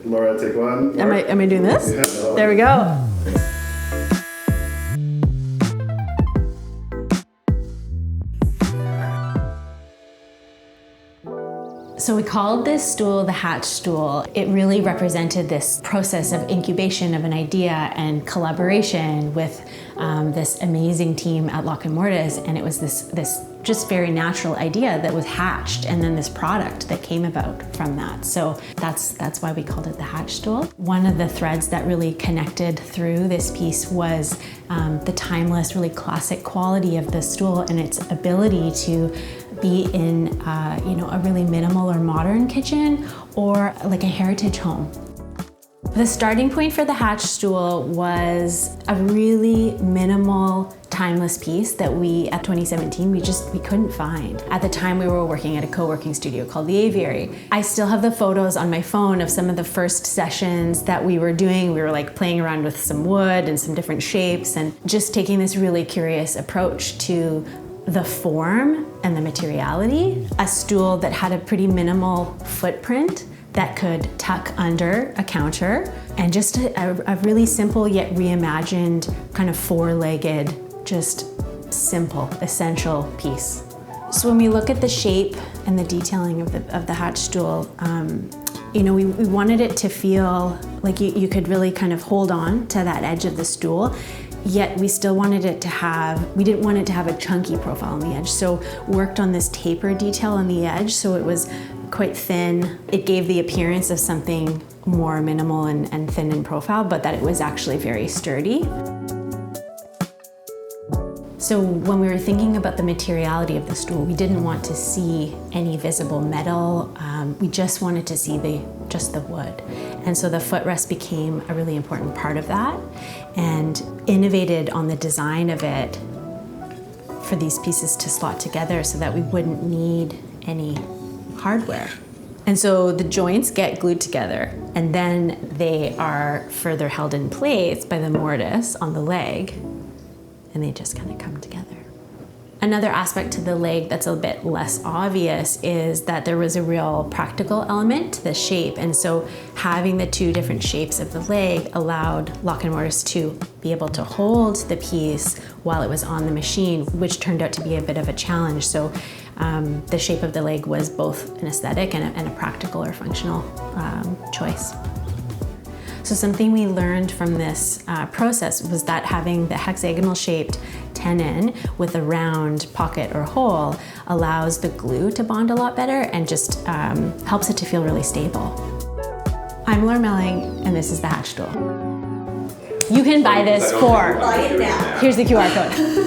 Laura, take one. Am I doing this? Yeah, there we go. So we called this stool the Hatch Stool. It really represented this process of incubation of an idea and collaboration with this amazing team at Mortice, and it was this just very natural idea that was hatched, and then this product that came about from that. So that's why we called it the Hatch Stool. One of the threads that really connected through this piece was the timeless, really classic quality of the stool and its ability to be in a really minimal or modern kitchen or like a heritage home. The starting point for the Hatch Stool was a really minimal, timeless piece that we, at 2017, we couldn't find. At the time, we were working at a co-working studio called the Aviary. I still have the photos on my phone of some of the first sessions that we were doing. We were like playing around with some wood and some different shapes and just taking this really curious approach to the form and the materiality. A stool that had a pretty minimal footprint that could tuck under a counter, and just a really simple yet reimagined kind of four-legged, just simple, essential piece. So when we look at the shape and the detailing of the Hatch Stool, we wanted it to feel like you could really kind of hold on to that edge of the stool, yet we still wanted it to we didn't want it to have a chunky profile on the edge. So worked on this taper detail on the edge, so it was quite thin. It gave the appearance of something more minimal and thin in profile, but that it was actually very sturdy. So when we were thinking about the materiality of the stool, we didn't want to see any visible metal. We just wanted to see just the wood. And so the footrest became a really important part of that, and innovated on the design of it for these pieces to slot together so that we wouldn't need any hardware. And so the joints get glued together, and then they are further held in place by the mortise on the leg, and they just kind of come together. Another aspect to the leg that's a bit less obvious is that there was a real practical element to the shape, and so having the two different shapes of the leg allowed Mortice to be able to hold the piece while it was on the machine, which turned out to be a bit of a challenge. So the shape of the leg was both an aesthetic and a practical or functional choice. So something we learned from this process was that having the hexagonal shaped tenon with a round pocket or hole allows the glue to bond a lot better and just helps it to feel really stable. I'm Laura Melling, and this is the Hatch Stool. You can buy this for, Buy it now. here's the QR code.